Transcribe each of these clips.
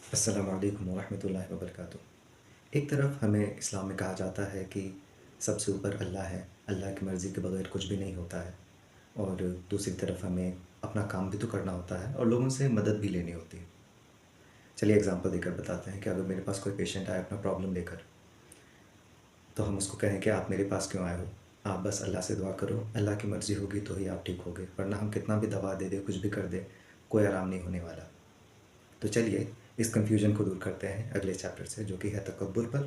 السلام علیکم ورحمۃ اللہ وبرکاتہ۔ ایک طرف ہمیں اسلام میں کہا جاتا ہے کہ سب سے اوپر اللہ ہے، اللہ کی مرضی کے بغیر کچھ بھی نہیں ہوتا ہے، اور دوسری طرف ہمیں اپنا کام بھی تو کرنا ہوتا ہے اور لوگوں سے مدد بھی لینی ہوتی ہے۔ چلیے اگزامپل دے کر بتاتے ہیں کہ اگر میرے پاس کوئی پیشنٹ آئے اپنا پرابلم لے کر، تو ہم اس کو کہیں کہ آپ میرے پاس کیوں آئے ہو؟ آپ بس اللہ سے دعا کرو، اللہ کی مرضی ہوگی تو ہی آپ ٹھیک ہوگے، ورنہ ہم کتنا بھی دوا دے دیں، کچھ بھی کر دیں، کوئی آرام نہیں ہونے والا۔ تو چلیے اس کنفیوژن کو دور کرتے ہیں اگلے چیپٹر سے، جو کہ ہے تکبر پر،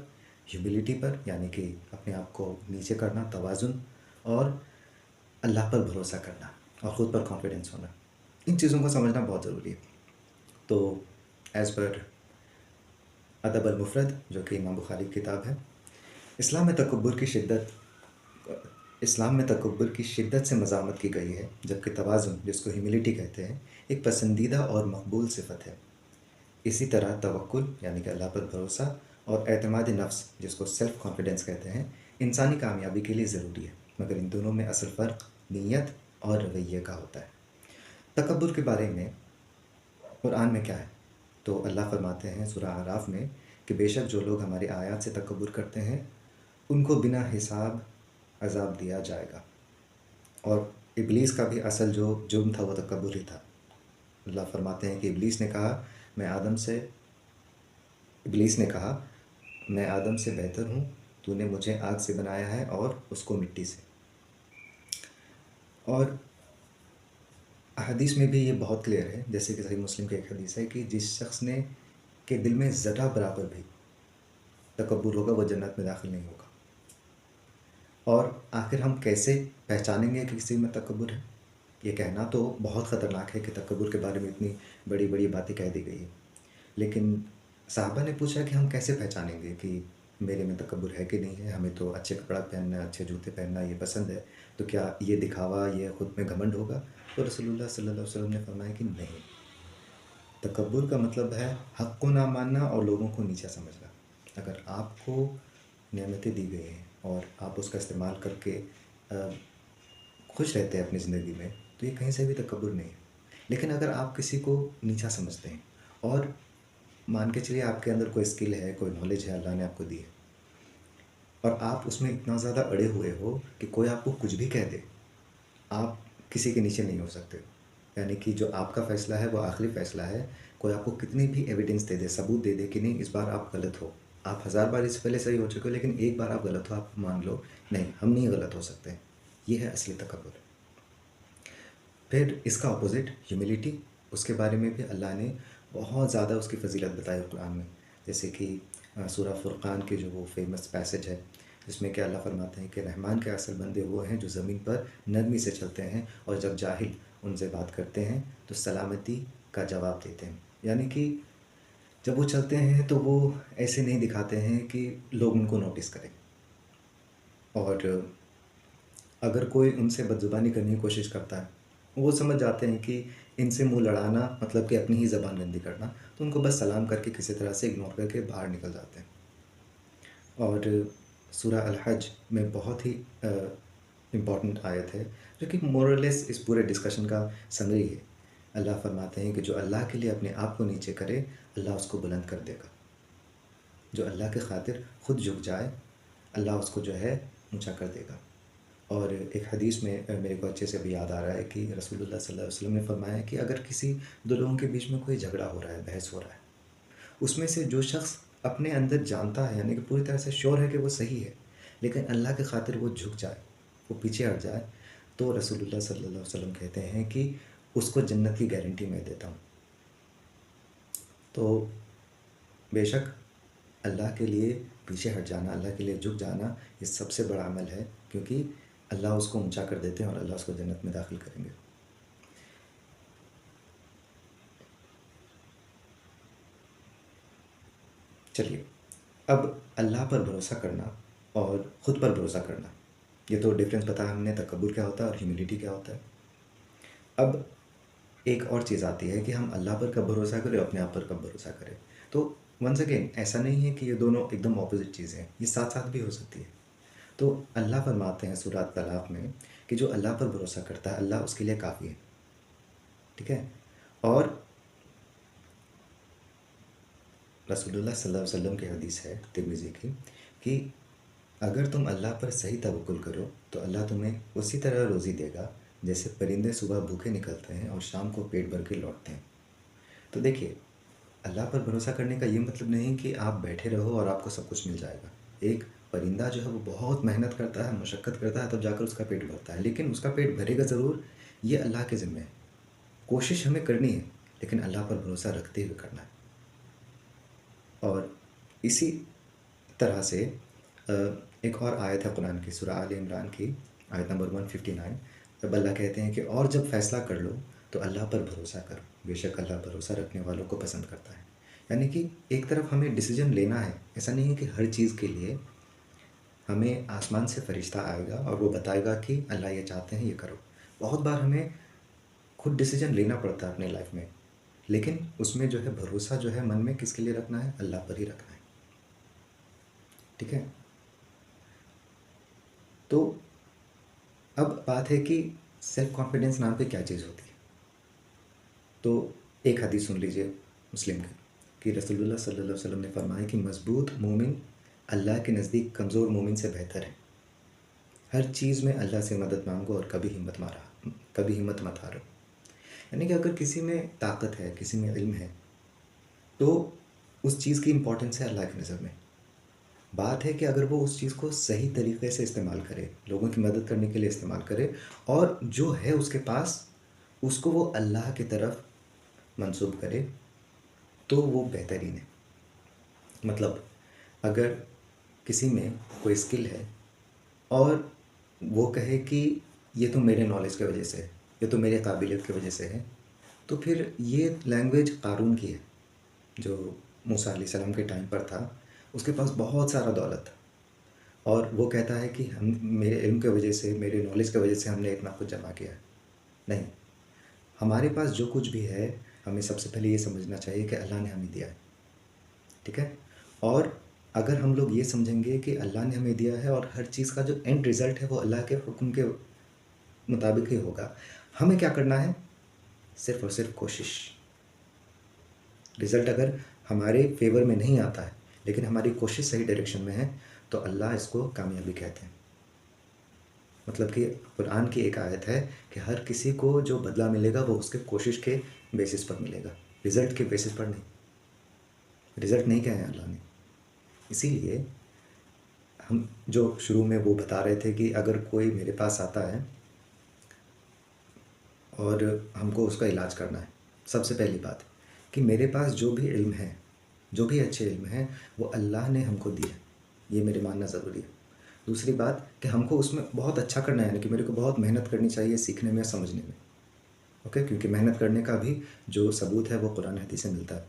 ہیوملٹی پر، یعنی کہ اپنے آپ کو نیچے کرنا، توازن، اور اللہ پر بھروسہ کرنا اور خود پر کانفیڈنس ہونا۔ ان چیزوں کو سمجھنا بہت ضروری ہے۔ تو ایز پر ادب المفرد، جو کہ امام بخاری کی کتاب ہے، اسلام میں تکبر کی شدت اسلام میں تکبر کی شدت سے مذمت کی گئی ہے، جبکہ توازن، جس کو ہیوملٹی کہتے ہیں، ایک پسندیدہ اور مقبول صفت ہے۔ اسی طرح توکل، یعنی کہ اللہ پر بھروسہ، اور اعتماد نفس، جس کو سیلف کانفیڈنس کہتے ہیں، انسانی کامیابی کے لیے ضروری ہے، مگر ان دونوں میں اصل فرق نیت اور رویے کا ہوتا ہے۔ تکبر کے بارے میں قرآن میں کیا ہے؟ تو اللہ فرماتے ہیں سورہ اعراف میں کہ بے شک جو لوگ ہماری آیات سے تکبر کرتے ہیں ان کو بنا حساب عذاب دیا جائے گا۔ اور ابلیس کا بھی اصل جو جرم تھا وہ تکبر ہی تھا۔ اللہ فرماتے ہیں کہ ابلیس نے کہا میں آدم سے بہتر ہوں، تو نے مجھے آگ سے بنایا ہے اور اس کو مٹی سے۔ اور احادیث میں بھی یہ بہت کلیئر ہے، جیسے کہ صحیح مسلم کی ایک حدیث ہے کہ جس شخص نے کے دل میں ذرہ برابر بھی تکبر ہوگا وہ جنت میں داخل نہیں ہوگا۔ اور آخر ہم کیسے پہچانیں گے کہ کسی میں تکبر ہے؟ یہ کہنا تو بہت خطرناک ہے کہ تکبر کے بارے میں اتنی بڑی بڑی باتیں کہہ دی گئی ہیں، لیکن صحابہ نے پوچھا کہ ہم کیسے پہچانیں گے کہ میرے میں تکبر ہے کہ نہیں ہے؟ ہمیں تو اچھے کپڑا پہننا، اچھے جوتے پہننا یہ پسند ہے، تو کیا یہ دکھاوا، یہ خود میں گھمنڈ ہوگا؟ تو رسول اللہ صلی اللہ علیہ وسلم نے فرمایا کہ نہیں، تکبر کا مطلب ہے حق کو نہ ماننا اور لوگوں کو نیچا سمجھنا۔ اگر آپ کو نعمتیں دی گئی ہیں اور آپ اس کا استعمال کر کے خوش رہتے ہیں اپنی زندگی میں، تو یہ کہیں سے بھی تکبر نہیں ہے۔ لیکن اگر آپ کسی کو نیچا سمجھتے ہیں اور مان کے چلیے آپ کے اندر کوئی اسکل ہے، کوئی نالج ہے اللہ نے آپ کو دی ہے، اور آپ اس میں اتنا زیادہ اڑے ہوئے ہو کہ کوئی آپ کو کچھ بھی کہہ دے، آپ کسی کے نیچے نہیں ہو سکتے۔ یعنی کہ جو آپ کا فیصلہ ہے وہ آخری فیصلہ ہے، کوئی آپ کو کتنی بھی ایویڈنس دے دے، ثبوت دے دے کہ نہیں اس بار آپ غلط ہو، آپ 1000 بار اس سے پہلے صحیح ہو چکے ہو لیکن ایک بار آپ غلط ہو، آپ مان لو نہیں ہم نہیں غلط ہو سکتے، یہ ہے اصلی تکبر۔ پھر اس کا اپوزٹ ہیوملٹی، اس کے بارے میں بھی اللہ نے بہت زیادہ اس کی فضیلت بتائی قرآن میں، جیسے کہ سورہ فرقان کے جو وہ فیمس پیسج ہے جس میں کہ اللہ فرماتے ہیں کہ رحمان کے اصل بندے وہ ہیں جو زمین پر نرمی سے چلتے ہیں اور جب جاہل ان سے بات کرتے ہیں تو سلامتی کا جواب دیتے ہیں۔ یعنی کہ جب وہ چلتے ہیں تو وہ ایسے نہیں دکھاتے ہیں کہ لوگ ان کو نوٹس کریں، اور اگر کوئی ان سے بدزبانی کرنے کی کوشش کرتا ہے وہ سمجھ جاتے ہیں کہ ان سے منہ لڑانا مطلب کہ اپنی ہی زبان گندی کرنا، تو ان کو بس سلام کر کے کسی طرح سے اگنور کر کے باہر نکل جاتے ہیں۔ اور سورہ الحج میں بہت ہی امپورٹنٹ آیت ہے جو کہ مورلیس اس پورے ڈسکشن کا سمری ہے۔ اللہ فرماتے ہیں کہ جو اللہ کے لیے اپنے آپ کو نیچے کرے اللہ اس کو بلند کر دے گا، جو اللہ کے خاطر خود جھک جائے اللہ اس کو جو ہے اونچا کر دے گا۔ اور ایک حدیث میں میرے کو اچھے سے بھی یاد آ رہا ہے کہ رسول اللہ صلی اللہ علیہ وسلم نے فرمایا کہ اگر کسی دو لوگوں کے بیچ میں کوئی جھگڑا ہو رہا ہے، بحث ہو رہا ہے، اس میں سے جو شخص اپنے اندر جانتا ہے یعنی کہ پوری طرح سے شور ہے کہ وہ صحیح ہے، لیکن اللہ کے خاطر وہ جھک جائے، وہ پیچھے ہٹ جائے، تو رسول اللہ صلی اللہ علیہ وسلم کہتے ہیں کہ اس کو جنت کی گارنٹی میں دیتا ہوں۔ تو بے شک اللہ کے لیے پیچھے ہٹ جانا، اللہ کے لیے جھک جانا، یہ سب سے بڑا عمل ہے، کیونکہ اللہ اس کو اونچا کر دیتے ہیں اور اللہ اس کو جنت میں داخل کریں گے۔ چلیے اب اللہ پر بھروسہ کرنا اور خود پر بھروسہ کرنا، یہ تو ڈفرینس بتایا ہم نے، تکبر کیا ہوتا ہے اور ہیوملٹی کیا ہوتا ہے۔ اب ایک اور چیز آتی ہے کہ ہم اللہ پر کب بھروسہ کریں اور اپنے آپ پر کب بھروسہ کریں۔ تو ونس اگین ایسا نہیں ہے کہ یہ دونوں ایک دم اپوزٹ چیزیں ہیں، یہ ساتھ ساتھ بھی ہو سکتی ہے۔ تو اللہ فرماتے ہیں سورہ طلاق میں کہ جو اللہ پر بھروسہ کرتا ہے اللہ اس کے لیے کافی ہے، ٹھیک ہے؟ اور رسول اللہ صلی اللہ علیہ وسلم کی حدیث ہے ترمذی کی کہ اگر تم اللہ پر صحیح توکل کرو تو اللہ تمہیں اسی طرح روزی دے گا جیسے پرندے صبح بھوکے نکلتے ہیں اور شام کو پیٹ بھر کے لوٹتے ہیں۔ تو دیکھیے، اللہ پر بھروسہ کرنے کا یہ مطلب نہیں کہ آپ بیٹھے رہو اور آپ کو سب کچھ مل جائے گا۔ ایک پرندہ جو ہے وہ بہت محنت کرتا ہے، مشقت کرتا ہے، تب جا کر اس کا پیٹ بھرتا ہے، لیکن اس کا پیٹ بھرے گا ضرور، یہ اللہ کے ذمہ ہے۔ کوشش ہمیں کرنی ہے لیکن اللہ پر بھروسہ رکھتے ہوئے کرنا ہے۔ اور اسی طرح سے ایک اور آیت ہے قرآن کی، سورہ آل عمران کی آیت نمبر 159، جب اللہ کہتے ہیں کہ اور جب فیصلہ کر لو تو اللہ پر بھروسہ کرو، بے شک اللہ بھروسہ رکھنے والوں کو پسند کرتا ہے۔ یعنی کہ ایک طرف ہمیں ڈیسیجن لینا ہے، ایسا نہیں ہے کہ ہر چیز کے لیے ہمیں آسمان سے فرشتہ آئے گا اور وہ بتائے گا کہ اللہ یہ چاہتے ہیں یہ کرو۔ بہت بار ہمیں خود ڈیسیجن لینا پڑتا ہے اپنے لائف میں، لیکن اس میں جو ہے بھروسہ جو ہے من میں کس کے لیے رکھنا ہے؟ اللہ پر ہی رکھنا ہے۔ ٹھیک ہے؟ تو اب بات ہے کہ سیلف کانفیڈنس نام پہ کیا چیز ہوتی ہے۔ تو ایک حدیث سن لیجئے مسلم کی کہ رسول اللہ صلی اللہ علیہ وسلم نے فرمایا کہ مضبوط مومن اللہ کے نزدیک کمزور مومن سے بہتر ہے۔ ہر چیز میں اللہ سے مدد مانگو اور کبھی ہمت مت ہارو۔ یعنی کہ اگر کسی میں طاقت ہے، کسی میں علم ہے، تو اس چیز کی امپورٹنس ہے اللہ کی نظر میں۔ بات ہے کہ اگر وہ اس چیز کو صحیح طریقے سے استعمال کرے، لوگوں کی مدد کرنے کے لیے استعمال کرے، اور جو ہے اس کے پاس اس کو وہ اللہ کی طرف منسوب کرے، تو وہ بہترین ہے۔ مطلب اگر کسی میں کوئی اسکل ہے اور وہ کہے کہ یہ تو میرے نالج کی وجہ سے ہے، یہ تو میرے قابلیت کی وجہ سے ہے، تو پھر یہ لینگویج قارون کی ہے، جو موسیٰ علیہ السلام کے ٹائم پر تھا۔ اس کے پاس بہت سارا دولت تھا اور وہ کہتا ہے کہ میرے علم کی وجہ سے، میرے نالج کی وجہ سے ہم نے اتنا کچھ جمع کیا ہے۔ نہیں، ہمارے پاس جو کچھ بھی ہے ہمیں سب سے پہلے یہ سمجھنا چاہیے کہ اللہ نے ہمیں دیا ہے۔ ٹھیک ہے؟ اور اگر ہم لوگ یہ سمجھیں گے کہ اللہ نے ہمیں دیا ہے اور ہر چیز کا جو اینڈ رزلٹ ہے وہ اللہ کے حکم کے مطابق ہی ہوگا، ہمیں کیا کرنا ہے؟ صرف اور صرف کوشش۔ رزلٹ اگر ہمارے فیور میں نہیں آتا ہے لیکن ہماری کوشش صحیح ڈائریکشن میں ہے تو اللہ اس کو کامیابی کہتے ہیں۔ مطلب کہ قرآن کی ایک آیت ہے کہ ہر کسی کو جو بدلہ ملے گا وہ اس کے کوشش کے بیسس پر ملے گا، رزلٹ کے بیسس پر نہیں۔ رزلٹ نہیں کہا ہے اللہ نے۔ اسی لیے ہم جو شروع میں وہ بتا رہے تھے کہ اگر کوئی میرے پاس آتا ہے اور ہم کو اس کا علاج کرنا ہے، سب سے پہلی بات کہ میرے پاس جو بھی علم ہے، جو بھی اچھے علم ہیں، وہ اللہ نے ہم کو دیا، یہ میرے ماننا ضروری ہے۔ دوسری بات کہ ہم کو اس میں بہت اچھا کرنا ہے، یعنی کہ میرے کو بہت محنت کرنی چاہیے سیکھنے میں، سمجھنے میں۔ اوکے؟ کیونکہ محنت کرنے کا بھی جو ثبوت ہے وہ قرآن حدیث سے ملتا ہے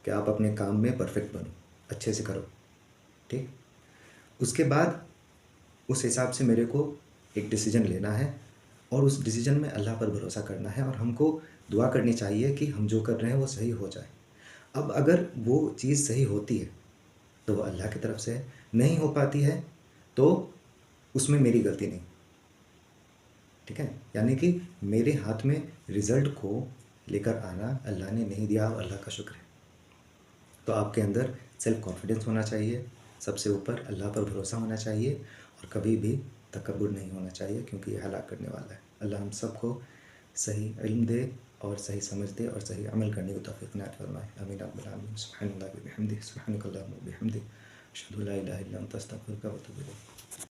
کہ آپ اپنے کام میں پرفیکٹ بنو، اچھے سے کرو۔ ٹھیک؟ اس کے بعد اس حساب سے میرے کو ایک ڈیسیجن لینا ہے اور اس ڈیسیجن میں اللہ پر بھروسہ کرنا ہے، اور ہم کو دعا کرنی چاہیے کہ ہم جو کر رہے ہیں وہ صحیح ہو جائے۔ اب اگر وہ چیز صحیح ہوتی ہے تو وہ اللہ کی طرف سے ہے، نہیں ہو پاتی ہے تو اس میں میری غلطی نہیں۔ ٹھیک ہے؟ یعنی کہ میرے ہاتھ میں رزلٹ کو لے کر آنا اللہ نے نہیں دیا، اور اللہ کا شکر ہے۔ تو آپ کے اندر سیلف کانفیڈنس ہونا چاہیے، سب سے اوپر اللہ پر بھروسہ ہونا چاہیے، اور کبھی بھی تکبر نہیں ہونا چاہیے، کیونکہ یہ ہلاک کرنے والا ہے۔ اللہ ہم سب کو صحیح علم دے اور صحیح سمجھ دے اور صحیح عمل کرنے کی توفیق عنایت فرمائے۔ آمین رب العالمین۔ سبحان اللہ و بحمدہ، سبحانک اللہم و بحمدک، اشہد ان لا الہ الا انت، استغفرک و اتوب الیک۔